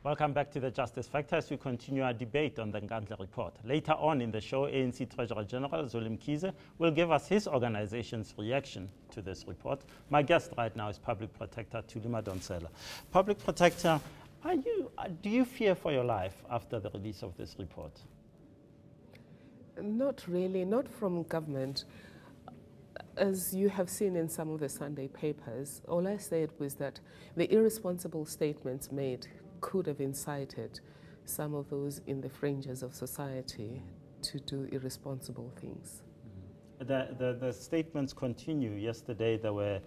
Welcome back to the Justice Factor as we continue our debate on the Nkandla report. Later on in the show, ANC Treasurer General Zweli Mkhize will give us his organization's reaction to this report. My guest right now is Public Protector thuli Madonsela. Public Protector, do you fear for your life after the release of this report? Not really, not from government. As you have seen in some of the Sunday papers, all I said was that the irresponsible statements made could have incited some of those in the fringes of society to do irresponsible things. The statements continue. Yesterday there were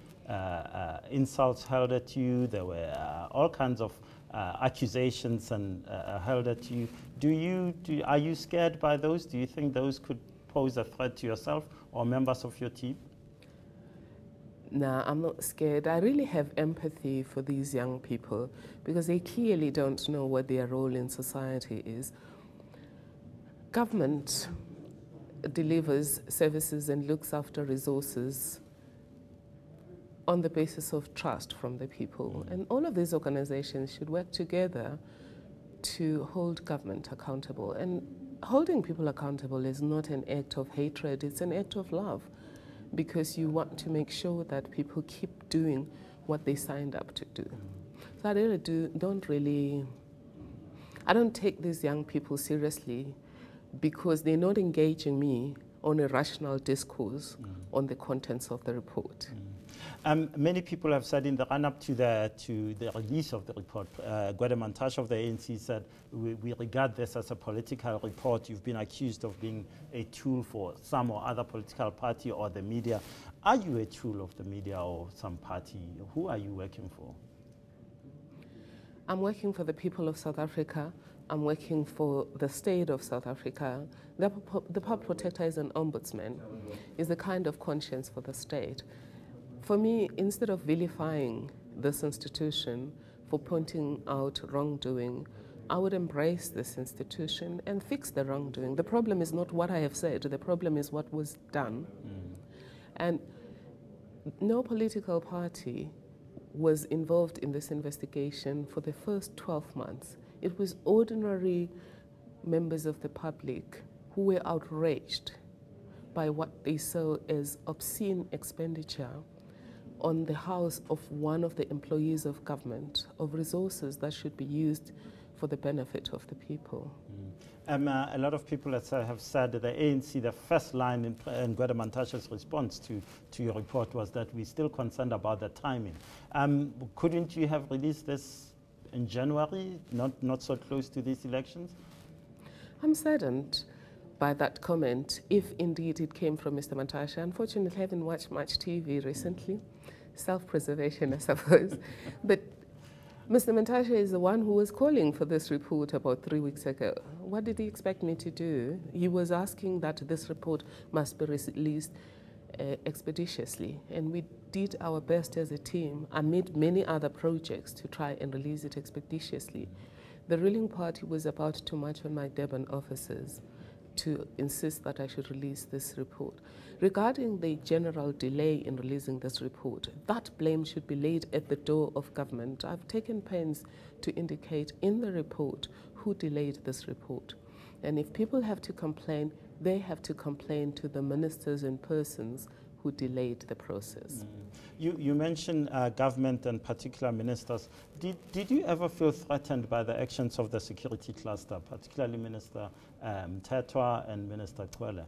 insults hurled at you, there were all kinds of accusations hurled at you. Are you scared by those? Do you think those could pose a threat to yourself or members of your team? No, I'm not scared. I really have empathy for these young people because they clearly don't know what their role in society is. Government delivers services and looks after resources on the basis of trust from the people. And all of these organizations should work together to hold government accountable. And holding people accountable is not an act of hatred, it's an act of love, because you want to make sure that people keep doing what they signed up to do. So I don't take these young people seriously because they're not engaging me on a rational discourse on the contents of the report. Many people have said in the run-up to the release of the report, Mantashe of the ANC said, we regard this as a political report. You've been accused of being a tool for some or other political party or the media. Are you a tool of the media or some party? Who are you working for? I'm working for the people of South Africa. I'm working for the state of South Africa. The Public Protector is an ombudsman, is the kind of conscience for the state. For me, instead of vilifying this institution for pointing out wrongdoing, I would embrace this institution and fix the wrongdoing. The problem is not what I have said, the problem is what was done. And no political party was involved in this investigation for the first 12 months. It was ordinary members of the public who were outraged by what they saw as obscene expenditure on the house of one of the employees of government, of resources that should be used for the benefit of the people. A lot of people have said that the ANC, the first line in Mantashe's response to your report was that we're still concerned about the timing. Couldn't you have released this in January, not so close to these elections? I'm saddened by that comment, if indeed it came from Mr. Mantashe. Unfortunately, I haven't watched much TV recently. Self-preservation, I suppose. But Mr. Mantashe is the one who was calling for this report about 3 weeks ago. What did he expect me to do? He was asking that this report must be released expeditiously. And we did our best as a team amid many other projects to try and release it expeditiously. The ruling party was about to march on my Durban offices to insist that I should release this report. Regarding the general delay in releasing this report, that blame should be laid at the door of government. I've taken pains to indicate in the report who delayed this report. And if people have to complain, they have to complain to the ministers and persons who delayed the process. You mentioned government and particular ministers. Did you ever feel threatened by the actions of the security cluster, particularly Minister Tetwa and Minister Kwele?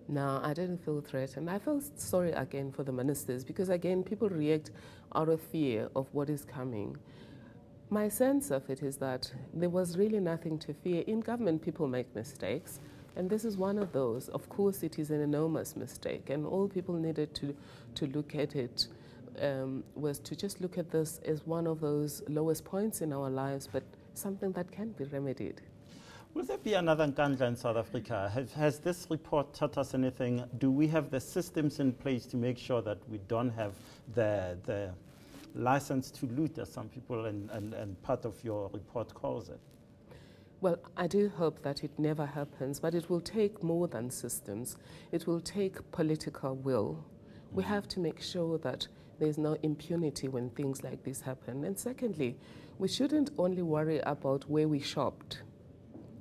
No, I didn't feel threatened. I felt sorry again for the ministers because, again, people react out of fear of what is coming. My sense of it is that there was really nothing to fear. In government, people make mistakes, and this is one of those. Of course, it is an enormous mistake, and all people needed to look at it was to just look at this as one of those lowest points in our lives, but something that can be remedied. Will there be another Nkandla in South Africa? Has this report taught us anything? Do we have the systems in place to make sure that we don't have the license to loot, as some people and part of your report calls it? Well, I do hope that it never happens, but it will take more than systems. It will take political will. We have to make sure that there's no impunity when things like this happen. And secondly, we shouldn't only worry about where we shopped.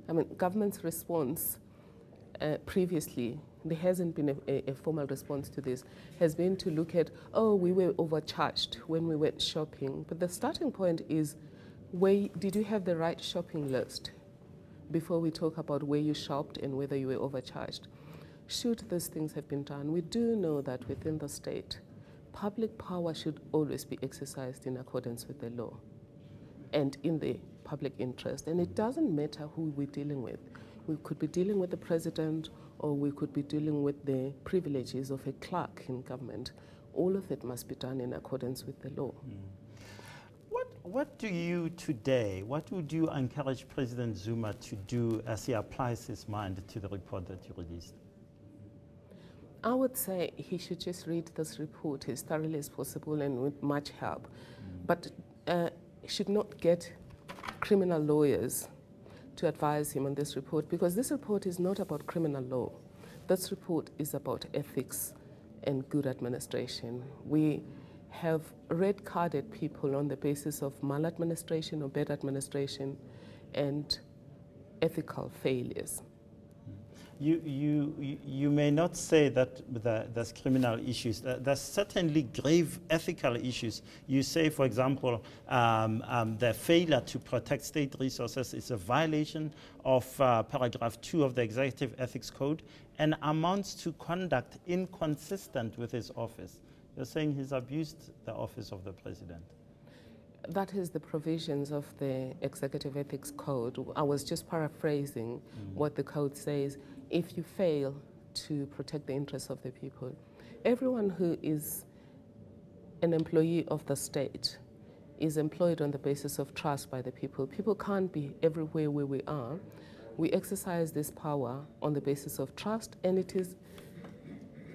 I mean, government's response previously, there hasn't been a formal response to this, has been to look at, oh, we were overcharged when we went shopping. But the starting point is, did you have the right shopping list before we talk about where you shopped and whether you were overcharged? Should these things have been done, we do know that within the state, public power should always be exercised in accordance with the law and in the public interest. And it doesn't matter who we're dealing with. We could be dealing with the president, or we could be dealing with the privileges of a clerk in government. All of it must be done in accordance with the law. What do you today, what would you encourage President Zuma to do as he applies his mind to the report that you released? I would say he should just read this report as thoroughly as possible and with much help, but should not get criminal lawyers to advise him on this report, because this report is not about criminal law. This report is about ethics and good administration. We have red-carded people on the basis of maladministration or bad administration and ethical failures. You may not say that there's criminal issues. There's certainly grave ethical issues. You say, for example, the failure to protect state resources is a violation of paragraph 2 of the Executive Ethics Code and amounts to conduct inconsistent with his office. You're saying he's abused the office of the president. That is the provisions of the Executive Ethics Code. I was just paraphrasing what the code says. If you fail to protect the interests of the people, everyone who is an employee of the state is employed on the basis of trust by the people. People can't be everywhere where we are. We exercise this power on the basis of trust, and it is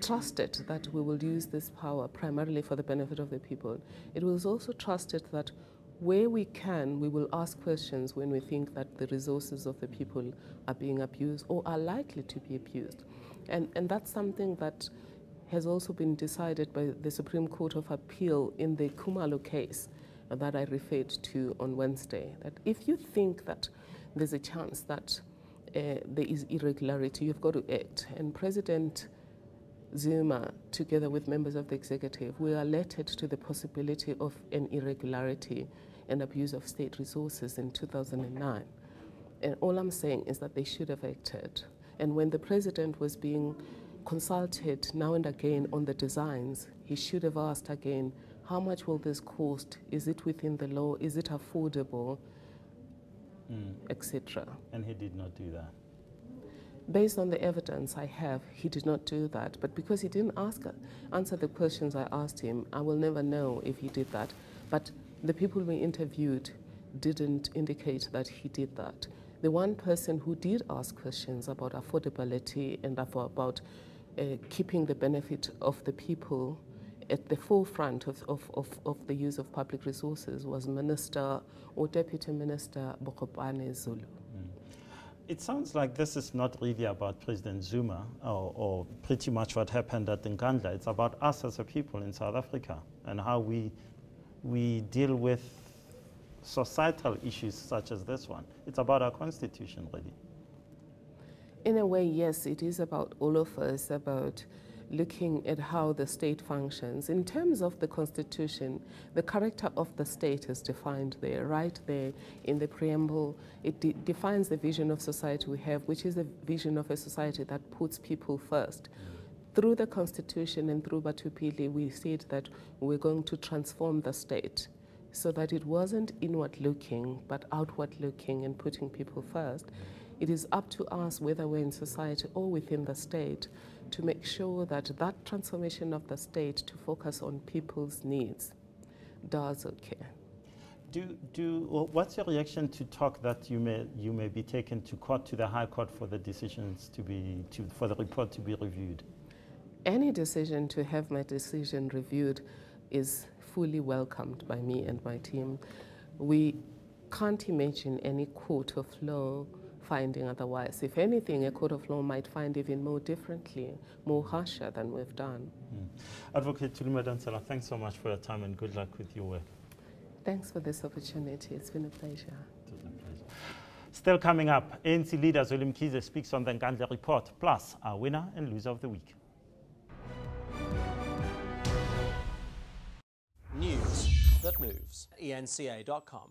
trusted that we will use this power primarily for the benefit of the people. It was also trusted that where we can, we will ask questions when we think that the resources of the people are being abused or are likely to be abused. And that's something that has also been decided by the Supreme Court of Appeal in the Khumalo case that I referred to on Wednesday, that if you think that there's a chance that there is irregularity, you've got to act. And President Zuma, together with members of the executive, we are alerted to the possibility of an irregularity and abuse of state resources in 2009. And all I'm saying is that they should have acted. And when the president was being consulted now and again on the designs, he should have asked again, how much will this cost? Is it within the law? Is it affordable? Etc. And he did not do that. Based on the evidence I have, he did not do that. But because he didn't answer the questions I asked him, I will never know if he did that. But the people we interviewed didn't indicate that he did that. The one person who did ask questions about affordability and about keeping the benefit of the people at the forefront of the use of public resources was Minister or Deputy Minister Bokopane Zulu. It sounds like this is not really about President Zuma or pretty much what happened at Nkandla. It's about us as a people in South Africa and how we deal with societal issues such as this one. It's about our constitution, really. In a way, yes, it is about all of us, about looking at how the state functions. In terms of the Constitution, the character of the state is defined there, right there in the preamble. It defines the vision of society we have, which is the vision of a society that puts people first. Through the Constitution and through Batupili, we said that we're going to transform the state so that it wasn't inward-looking, but outward-looking and putting people first. It is up to us, whether we're in society or within the state, to make sure that that transformation of the state to focus on people's needs does occur. What's your reaction to talk that you may be taken to court, to the High Court, for the decisions for the report to be reviewed? Any decision to have my decision reviewed is fully welcomed by me and my team. We can't imagine any court of law finding otherwise. If anything, a court of law might find even more differently, more harsher than we've done. Advocate Thuli Madonsela, thanks so much for your time and good luck with your work. Thanks for this opportunity. It's been a pleasure. It was a pleasure. Still coming up, ANC leader Zweli Mkhize speaks on the Nkandla report, plus our winner and loser of the week. News that moves. eNCA.com.